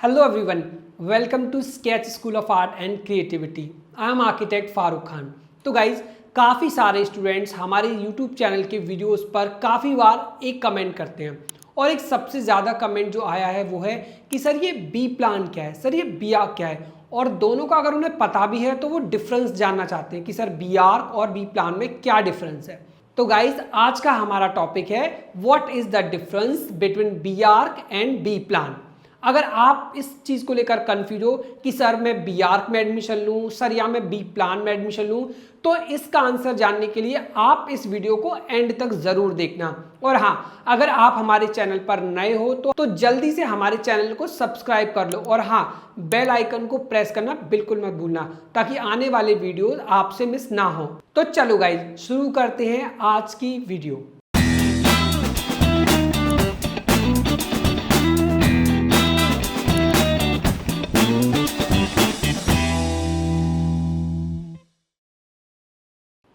Hello everyone, welcome to Sketch School of Art and Creativity. I am architect Farooq Khan. तो guys काफ़ी सारे students हमारे YouTube channel के videos पर काफ़ी बार एक कमेंट करते हैं और एक सबसे ज़्यादा कमेंट जो आया है वो है कि सर ये बी प्लान क्या है, सर ये बी आर्क क्या है। और दोनों का अगर उन्हें पता भी है तो वो डिफरेंस जानना चाहते हैं कि सर बी आर्क और बी प्लान में क्या डिफरेंस है। तो गाइज आज का हमारा टॉपिक है what is the difference between B Arch and B Plan. अगर आप इस चीज़ को लेकर कंफ्यूज हो कि सर मैं बी आर्क में एडमिशन लूँ सर या मैं बी प्लान में एडमिशन लूँ, तो इसका आंसर जानने के लिए आप इस वीडियो को एंड तक ज़रूर देखना। और हाँ, अगर आप हमारे चैनल पर नए हो तो जल्दी से हमारे चैनल को सब्सक्राइब कर लो और हाँ, बेल आइकन को प्रेस करना बिल्कुल मत भूलना ताकि आने वाले वीडियो आपसे मिस ना हो। तो चलो गाइज शुरू करते हैं आज की वीडियो।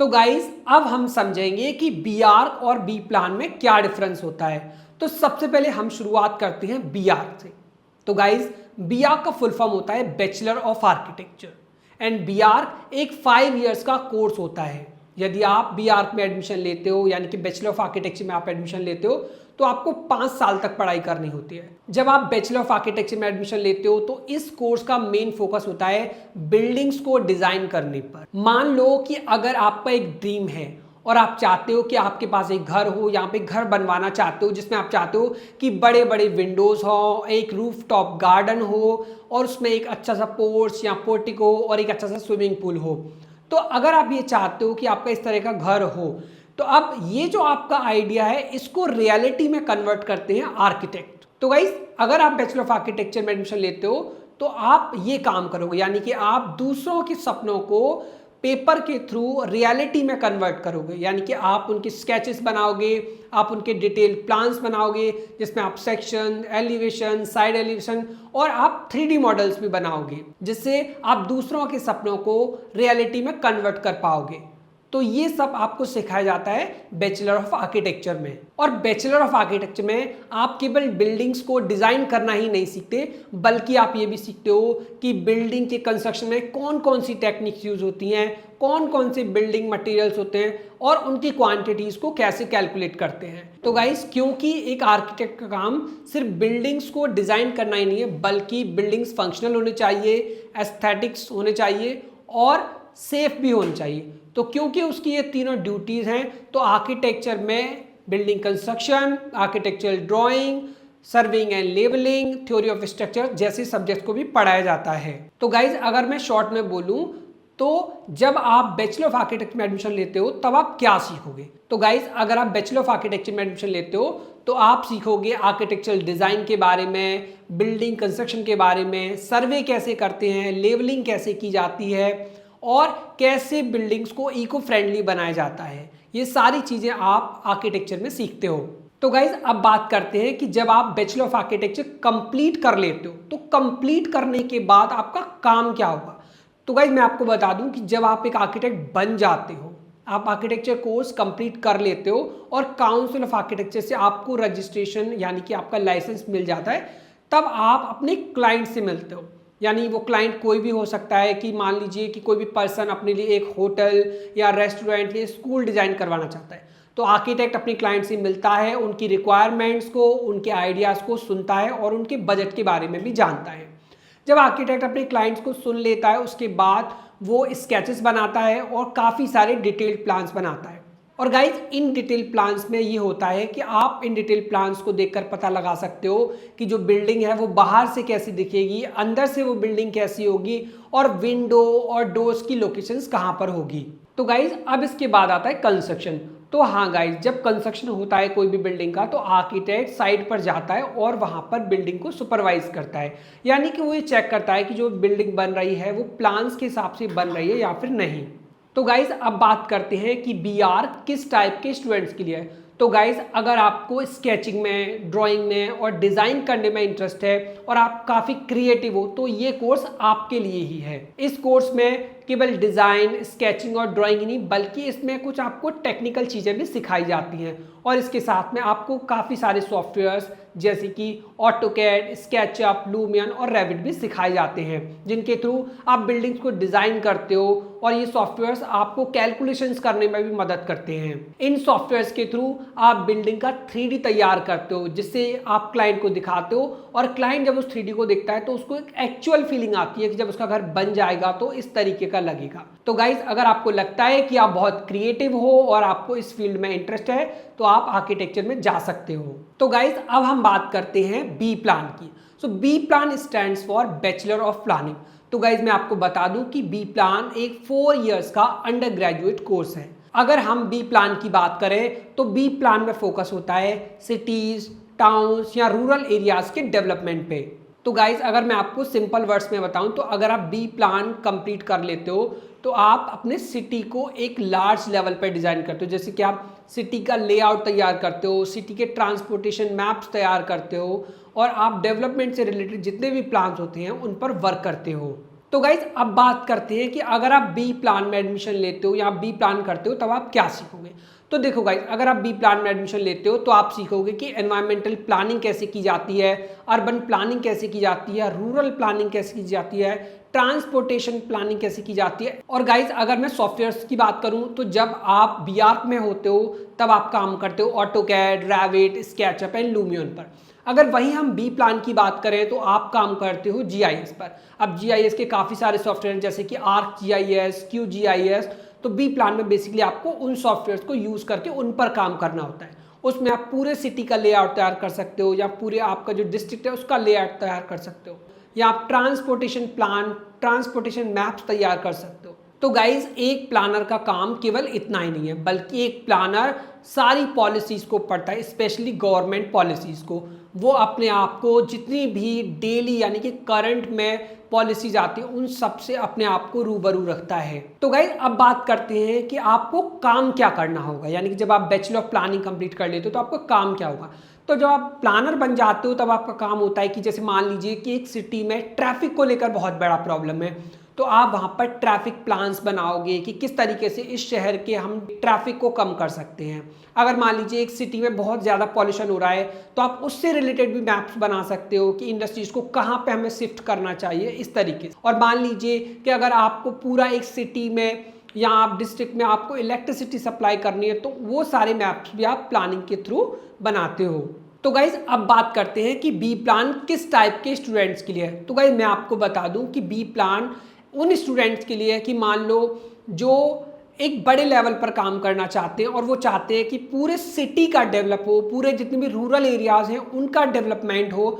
तो गाइज अब हम समझेंगे कि बी आर्क और बी प्लान में क्या डिफरेंस होता है। तो सबसे पहले हम शुरुआत करते हैं बी आर्क से। तो गाइज बी आर्क का फुल फॉर्म होता है bachelor of architecture and B Arch एक 5 इयर्स का कोर्स होता है। यदि आप बी आर्क में एडमिशन लेते हो यानी कि बैचलर ऑफ आर्किटेक्चर में आप एडमिशन लेते हो तो आपको 5 साल तक पढ़ाई करनी होती है। जब आप बैचलर ऑफ आर्किटेक्चर में एडमिशन लेते हो तो इस कोर्स का मेन फोकस होता है बिल्डिंग्स को डिजाइन करने पर। मान लो कि अगर आपका एक ड्रीम है और आप चाहते हो कि आपके पास एक घर हो, यहाँ पे घर बनवाना चाहते हो जिसमें आप चाहते हो कि बड़े बड़े विंडोज हो, एक रूफ टॉप गार्डन हो और उसमें एक अच्छा सा पोर्च या पोर्टिको और एक अच्छा सा स्विमिंग पूल हो। तो अगर आप ये चाहते हो कि आपका इस तरह का घर हो तो अब ये जो आपका आइडिया है इसको रियलिटी में कन्वर्ट करते हैं आर्किटेक्ट। तो गाइस अगर आप बैचलर ऑफ आर्किटेक्चर में एडमिशन लेते हो तो आप ये काम करोगे यानी कि आप दूसरों के सपनों को पेपर के थ्रू रियलिटी में कन्वर्ट करोगे। यानी कि आप उनके स्केचेस बनाओगे, आप उनके डिटेल प्लान्स बनाओगे जिसमें आप सेक्शन, एलिवेशन, साइड एलिवेशन और आप 3D मॉडल्स भी बनाओगे जिससे आप दूसरों के सपनों को रियलिटी में कन्वर्ट कर पाओगे। तो ये सब आपको सिखाया जाता है बैचलर ऑफ आर्किटेक्चर में। और बैचलर ऑफ आर्किटेक्चर में आप केवल बिल्डिंग्स को डिज़ाइन करना ही नहीं सीखते बल्कि आप ये भी सीखते हो कि बिल्डिंग के कंस्ट्रक्शन में कौन कौन सी टेक्निक्स यूज़ होती हैं, कौन कौन से बिल्डिंग मटेरियल्स होते हैं और उनकी क्वांटिटीज़ को कैसे कैलकुलेट करते हैं। तो गाइस क्योंकि एक आर्किटेक्ट का काम सिर्फ बिल्डिंग्स को डिज़ाइन करना ही नहीं है बल्कि बिल्डिंग्स फंक्शनल होने चाहिए, एस्थेटिक्स होने चाहिए और सेफ भी होनी चाहिए। तो क्योंकि उसकी ये तीनों ड्यूटीज़ हैं तो आर्किटेक्चर में building construction, architectural drawing, surveying and labelling, theory of structure जैसे सब्जेक्ट्स को भी पढ़ाया जाता है। तो गाइज अगर मैं शॉर्ट में बोलूँ तो जब आप बैचलर ऑफ आर्किटेक्चर में एडमिशन लेते हो तब आप क्या सीखोगे। तो गाइज अगर आप बैचलर ऑफ आर्किटेक्चर में एडमिशन लेते हो तो आप सीखोगे आर्किटेक्चरल डिज़ाइन के बारे में, बिल्डिंग कंस्ट्रक्शन के बारे में, सर्वे कैसे करते हैं, लेबलिंग कैसे की जाती है और कैसे बिल्डिंग्स को इको फ्रेंडली बनाया जाता है। ये सारी चीज़ें आप आर्किटेक्चर में सीखते हो। तो गाइज अब बात करते हैं कि जब आप बैचलर ऑफ आर्किटेक्चर कंप्लीट कर लेते हो तो कंप्लीट करने के बाद आपका काम क्या होगा। तो गाइज मैं आपको बता दूं कि जब आप एक आर्किटेक्ट बन जाते हो, आप आर्किटेक्चर कोर्स कंप्लीट कर लेते हो और काउंसिल ऑफ आर्किटेक्चर से आपको रजिस्ट्रेशन यानी कि आपका लाइसेंस मिल जाता है, तब आप अपने क्लाइंट से मिलते हो। यानी वो क्लाइंट कोई भी हो सकता है कि मान लीजिए कि कोई भी पर्सन अपने लिए एक होटल या रेस्टोरेंट या स्कूल डिज़ाइन करवाना चाहता है तो आर्किटेक्ट अपने क्लाइंट से मिलता है, उनकी रिक्वायरमेंट्स को, उनके आइडियाज़ को सुनता है और उनके बजट के बारे में भी जानता है। जब आर्किटेक्ट अपने क्लाइंट्स को सुन लेता है उसके बाद वो स्केचेस बनाता है और काफ़ी सारे डिटेल्ड प्लान्स बनाता है। और गाइज इन डिटेल प्लान्स में ये होता है कि आप इन डिटेल प्लान्स को देखकर पता लगा सकते हो कि जो बिल्डिंग है वो बाहर से कैसी दिखेगी, अंदर से वो बिल्डिंग कैसी होगी और विंडो और डोर्स की लोकेशंस कहाँ पर होगी। तो गाइज अब इसके बाद आता है कंस्ट्रक्शन। तो हाँ गाइज जब कंस्ट्रक्शन होता है कोई भी बिल्डिंग का तो आर्किटेक्ट साइट पर जाता है और वहाँ पर बिल्डिंग को सुपरवाइज करता है। यानी कि वो ये चेक करता है कि जो बिल्डिंग बन रही है वो प्लान्स के हिसाब से बन रही है या फिर नहीं। तो गाइज अब बात करते हैं कि बी आर्क किस टाइप के स्टूडेंट्स के लिए है। तो गाइज अगर आपको स्केचिंग में, ड्राइंग में और डिज़ाइन करने में इंटरेस्ट है और आप काफ़ी क्रिएटिव हो तो ये कोर्स आपके लिए ही है। इस कोर्स में केवल डिज़ाइन, स्केचिंग और ड्राइंग ही नहीं बल्कि इसमें कुछ आपको टेक्निकल चीज़ें भी सिखाई जाती हैं और इसके साथ में आपको काफ़ी सारे सॉफ्टवेयर्स जैसे कि ऑटोकैड, स्केचअप, लूमियन और रेविट भी सिखाए जाते हैं जिनके थ्रू आप बिल्डिंग्स को डिज़ाइन करते हो और ये सॉफ्टवेयर्स आपको कैलकुलेशंस करने में भी मदद करते हैं। इन सॉफ्टवेयर्स के थ्रू आप बिल्डिंग का 3D तैयार करते हो जिससे आप क्लाइंट को दिखाते हो और क्लाइंट जब उस 3D को देखता है तो उसको एक एक्चुअल फीलिंग आती है कि जब उसका घर बन जाएगा तो इस तरीके का लगेगा। तो गाइज अगर आपको लगता है कि आप बहुत क्रिएटिव हो और आपको इस फील्ड में इंटरेस्ट है तो आप आर्किटेक्चर में जा सकते हो। तो गाइज अब हम बात करते हैं बी प्लान की। So B plan stands for bachelor of planning. तो गाइज मैं आपको बता दूं कि बी प्लान एक 4 इयर्स का अंडर ग्रेजुएट कोर्स है। अगर हम बी प्लान की बात करें तो बी प्लान में फोकस होता है सिटीज, टाउन्स या रूरल एरियाज के डेवलपमेंट पे। तो गाइज अगर मैं आपको सिंपल वर्ड्स में बताऊं तो अगर आप बी प्लान कंप्लीट कर लेते हो तो आप अपने सिटी को एक लार्ज लेवल पर डिज़ाइन करते हो, जैसे कि आप सिटी का लेआउट तैयार करते हो, सिटी के ट्रांसपोर्टेशन मैप्स तैयार करते हो और आप डेवलपमेंट से रिलेटेड जितने भी प्लान्स होते हैं उन पर वर्क करते हो। तो गाइज अब बात करते हैं कि अगर आप बी प्लान में एडमिशन लेते हो या आप बी प्लान करते हो तब आप क्या सीखोगे। तो देखो गाइज अगर आप बी प्लान में एडमिशन लेते हो तो आप सीखोगे कि एनवायरमेंटल प्लानिंग कैसे की जाती है, अर्बन प्लानिंग कैसे की जाती है, रूरल प्लानिंग कैसे की जाती है, ट्रांसपोर्टेशन प्लानिंग कैसे की जाती है। और गाइज अगर मैं सॉफ्टवेयर्स की बात करूं तो जब आप बीआर्क में होते हो तब आप काम करते हो ऑटोकैड, रैविट, स्केचअप एंड लूमियन पर। अगर वहीं हम बी प्लान की बात करें तो आप काम करते हो जीआईएस पर। अब जीआईएस के काफ़ी सारे सॉफ्टवेयर जैसे कि आर्क जीआईएस, QGIS। तो बी प्लान में बेसिकली आपको उन सॉफ्टवेयर्स को यूज़ करके उन पर काम करना होता है। उसमें आप पूरे सिटी का लेआउट तैयार कर सकते हो या पूरे आपका जो डिस्ट्रिक्ट है उसका लेआउट तैयार कर सकते हो या आप ट्रांसपोर्टेशन प्लान, ट्रांसपोर्टेशन मैप्स तैयार कर सकते हो। तो गाइज एक प्लानर का काम केवल इतना ही नहीं है बल्कि एक प्लानर सारी पॉलिसीज़ को पढ़ता है, स्पेशली गवर्नमेंट पॉलिसीज़ को। वो अपने आप को जितनी भी डेली यानी कि करंट में पॉलिसीज आती है उन सब से अपने आप को रूबरू रखता है। तो गाइज अब बात करते हैं कि आपको काम क्या करना होगा, यानी कि जब आप बैचलर ऑफ प्लानिंग कंप्लीट कर लेते हो तो आपको काम क्या होगा। तो जब आप प्लानर बन जाते हो तब आपका काम होता है कि जैसे मान लीजिए कि एक सिटी में ट्रैफिक को लेकर बहुत बड़ा प्रॉब्लम है तो आप वहाँ पर ट्रैफिक प्लान्स बनाओगे कि किस तरीके से इस शहर के हम ट्रैफिक को कम कर सकते हैं। अगर मान लीजिए एक सिटी में बहुत ज़्यादा पॉल्यूशन हो रहा है तो आप उससे रिलेटेड भी मैप्स बना सकते हो कि इंडस्ट्रीज़ को कहाँ पे हमें शिफ्ट करना चाहिए इस तरीके से। और मान लीजिए कि अगर आपको पूरा एक सिटी में या आप डिस्ट्रिक्ट में आपको इलेक्ट्रिसिटी सप्लाई करनी है तो वो सारे मैप्स भी आप प्लानिंग के थ्रू बनाते हो। तो गाइज अब बात करते हैं कि बी प्लान किस टाइप के स्टूडेंट्स के लिए है। तो गाइज मैं आपको बता दूं कि बी प्लान उन स्टूडेंट्स के लिए है कि मान लो जो एक बड़े लेवल पर काम करना चाहते हैं और वो चाहते हैं कि पूरे सिटी का डेवलप हो, पूरे जितने भी रूरल एरियाज हैं उनका डेवलपमेंट हो,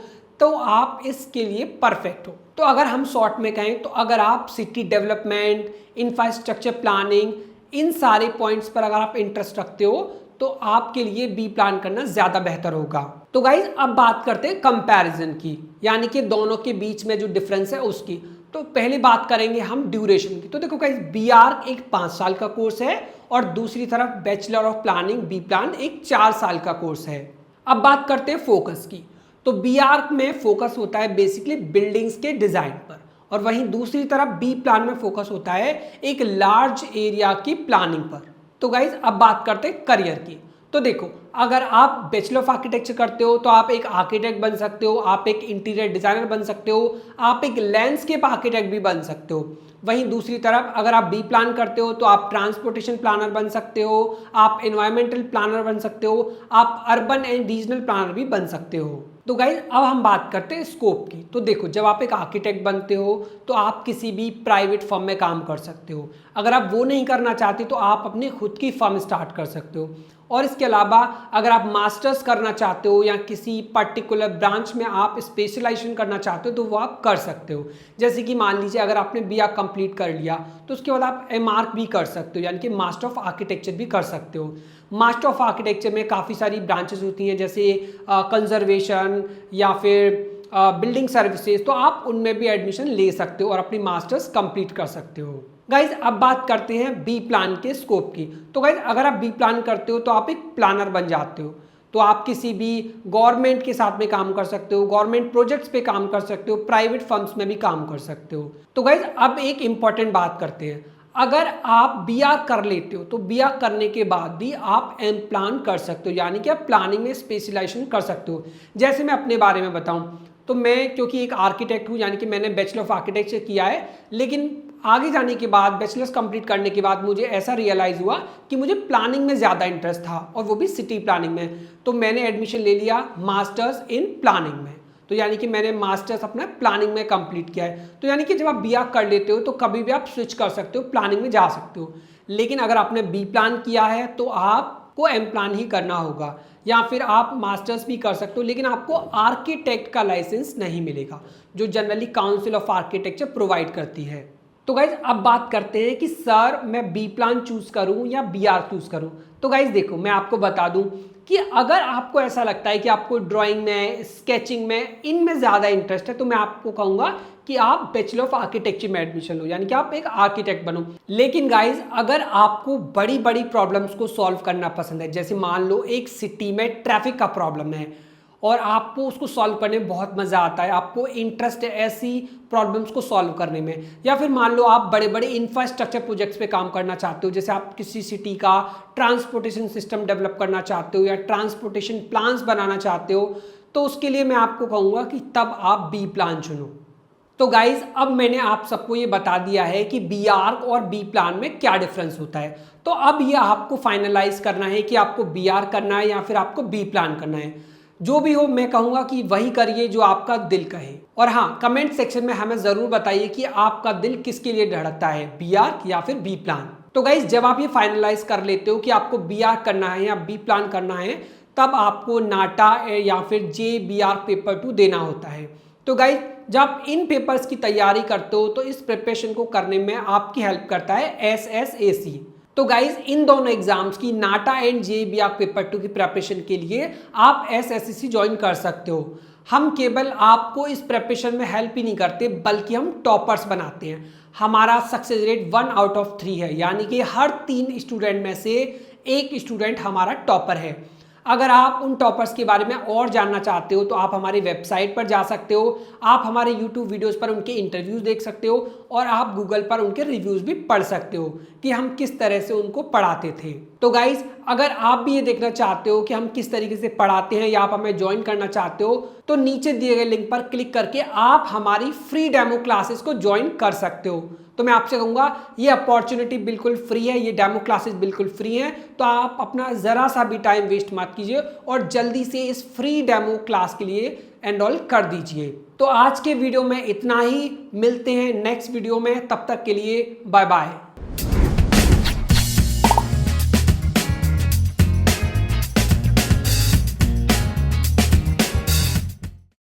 तो आप इसके लिए परफेक्ट हो। तो अगर हम शॉर्ट में कहें तो अगर आप सिटी डेवलपमेंट, इंफ्रास्ट्रक्चर प्लानिंग, इन सारे पॉइंट्स पर अगर आप इंटरेस्ट रखते हो तो आपके लिए बी प्लान करना ज़्यादा बेहतर होगा। तो गाइज अब बात करते हैं कंपैरिजन की, यानी कि दोनों के बीच में जो डिफरेंस है उसकी। तो पहले बात करेंगे हम ड्यूरेशन की। तो देखो गाइज बीआर्क एक 5 साल का कोर्स है और दूसरी तरफ bachelor of planning B Plan एक 4 साल का कोर्स है। अब बात करते हैं फोकस की। तो बीआर्क में फोकस होता है बेसिकली बिल्डिंग्स के डिज़ाइन पर और वहीं दूसरी तरफ बी प्लान में फोकस होता है एक लार्ज एरिया की प्लानिंग पर। तो गाइज अब बात करते हैं करियर की। तो देखो अगर आप बैचलर ऑफ आर्किटेक्चर करते हो तो आप एक आर्किटेक्ट बन सकते हो, आप एक इंटीरियर डिजाइनर बन सकते हो, आप एक लैंडस्केप आर्किटेक्ट भी बन सकते हो। वहीं दूसरी तरफ अगर आप बी प्लान करते हो तो आप ट्रांसपोर्टेशन प्लानर बन सकते हो, आप एनवायरमेंटल प्लानर बन सकते हो, आप अर्बन एंड रीजनल प्लानर भी बन सकते हो। तो गाइज अब हम बात करते हैं स्कोप की। तो देखो जब आप एक आर्किटेक्ट बनते हो तो आप किसी भी प्राइवेट फर्म में काम कर सकते हो। अगर आप वो नहीं करना चाहते तो आप अपनी खुद की फर्म स्टार्ट कर सकते हो। और इसके अलावा अगर आप मास्टर्स करना चाहते हो या किसी पर्टिकुलर ब्रांच में आप स्पेशलाइजेशन करना चाहते हो तो वो आप कर सकते हो। जैसे कि मान लीजिए अगर आपने बीआर्क कंप्लीट कर लिया तो उसके बाद आप एमआर्क भी कर सकते हो, यानी कि मास्टर ऑफ आर्किटेक्चर भी कर सकते हो। मास्टर ऑफ आर्किटेक्चर में काफ़ी सारी ब्रांचेस होती हैं जैसे कंजर्वेशन या फिर बिल्डिंग सर्विसेज, तो आप उनमें भी एडमिशन ले सकते हो और अपनी मास्टर्स कंप्लीट कर सकते हो। गाइज अब बात करते हैं बी प्लान के स्कोप की। तो गाइज अगर आप बी प्लान करते हो तो आप एक प्लानर बन जाते हो। तो आप किसी भी गवर्नमेंट के साथ में काम कर सकते हो, गवर्नमेंट प्रोजेक्ट्स पे काम कर सकते हो, प्राइवेट फर्म्स में भी काम कर सकते हो। तो गाइज अब एक इंपॉर्टेंट बात करते हैं, अगर आप बीआर कर लेते हो तो बीआर करने के बाद भी आप एम प्लान कर सकते हो, यानी कि आप प्लानिंग में स्पेशलाइजेशन कर सकते हो। जैसे मैं अपने बारे में बताऊं तो मैं क्योंकि एक आर्किटेक्ट हूं, यानी कि मैंने बैचलर ऑफ आर्किटेक्चर किया है, लेकिन आगे जाने के बाद बैचलर्स कंप्लीट करने के बाद मुझे ऐसा रियलाइज़ हुआ कि मुझे प्लानिंग में ज़्यादा इंटरेस्ट था, और वो भी सिटी प्लानिंग में। तो मैंने एडमिशन ले लिया मास्टर्स इन प्लानिंग में। तो यानी कि मैंने मास्टर्स अपना प्लानिंग में कंप्लीट किया है। तो यानी कि जब आप बीआर कर लेते हो तो कभी भी आप स्विच कर सकते हो, प्लानिंग में जा सकते हो। लेकिन अगर आपने बी प्लान किया है तो आपको एम प्लान ही करना होगा, या फिर आप मास्टर्स भी कर सकते हो, लेकिन आपको आर्किटेक्ट का लाइसेंस नहीं मिलेगा जो generally council of architecture provide करती है। तो गाइज अब बात करते हैं कि सर मैं बी प्लान चूज करूं या बीआर चूज करूं। तो गाइज देखो, मैं आपको बता दूं कि अगर आपको ऐसा लगता है कि आपको ड्राइंग में, स्केचिंग में, इनमें ज़्यादा इंटरेस्ट है, तो मैं आपको कहूँगा कि आप बैचलर ऑफ आर्किटेक्चर में एडमिशन लो, यानी कि आप एक आर्किटेक्ट बनो। लेकिन गाइज अगर आपको बड़ी बड़ी प्रॉब्लम्स को सॉल्व करना पसंद है, जैसे मान लो एक सिटी में ट्रैफिक का प्रॉब्लम है और आपको उसको सॉल्व करने में बहुत मज़ा आता है, आपको इंटरेस्ट है ऐसी प्रॉब्लम्स को सॉल्व करने में, या फिर मान लो आप बड़े बड़े इंफ्रास्ट्रक्चर प्रोजेक्ट्स पे काम करना चाहते हो, जैसे आप किसी सिटी का ट्रांसपोर्टेशन सिस्टम डेवलप करना चाहते हो या ट्रांसपोर्टेशन प्लान्स बनाना चाहते हो, तो उसके लिए मैं आपको कहूँगा कि तब आप बी प्लान चुनो। तो गाइज अब मैंने आप सबको ये बता दिया है कि बीआर और बी प्लान में क्या डिफरेंस होता है। तो अब ये आपको फाइनलाइज करना है कि आपको बीआर करना है या फिर आपको बी प्लान करना है। जो भी हो, मैं कहूँगा कि वही करिए जो आपका दिल कहे। और हाँ, कमेंट सेक्शन में हमें ज़रूर बताइए कि आपका दिल किसके लिए धड़कता है, बीआर या फिर बी प्लान। तो गाइज जब आप ये फाइनलाइज कर लेते हो कि आपको बीआर करना है या बी प्लान करना है, तब आपको नाटा या फिर JBR पेपर 2 देना होता है। तो गाइज जब आप इन पेपर्स की तैयारी करते हो तो इस प्रिपरेशन को करने में आपकी हेल्प करता है SSAC। तो गाइज इन दोनों एग्जाम्स की, नाटा एंड JBR पेपर 2 की प्रिपरेशन के लिए आप SSAC ज्वाइन कर सकते हो। हम केवल आपको इस प्रिपरेशन में हेल्प ही नहीं करते, बल्कि हम टॉपर्स बनाते हैं। हमारा सक्सेस रेट 1 आउट ऑफ 3 है, यानी कि हर 3 स्टूडेंट में से एक स्टूडेंट हमारा टॉपर है। अगर आप उन टॉपर्स के बारे में और जानना चाहते हो तो आप हमारी वेबसाइट पर जा सकते हो, आप हमारे यूट्यूब वीडियोस पर उनके इंटरव्यूज़ देख सकते हो, और आप गूगल पर उनके रिव्यूज़ भी पढ़ सकते हो कि हम किस तरह से उनको पढ़ाते थे। तो गाइज अगर आप भी ये देखना चाहते हो कि हम किस तरीके से पढ़ाते हैं या आप हमें ज्वाइन करना चाहते हो, तो नीचे दिए गए लिंक पर क्लिक करके आप हमारी फ्री डेमो क्लासेस को ज्वाइन कर सकते हो। तो मैं आपसे कहूँगा ये अपॉर्चुनिटी बिल्कुल फ्री है, ये डेमो क्लासेस बिल्कुल फ्री हैं, तो आप अपना ज़रा सा भी टाइम वेस्ट मत कीजिए और जल्दी से इस फ्री डेमो क्लास के लिए एनरोल कर दीजिए। तो आज के वीडियो में इतना ही, मिलते हैं नेक्स्ट वीडियो में, तब तक के लिए बाय बाय।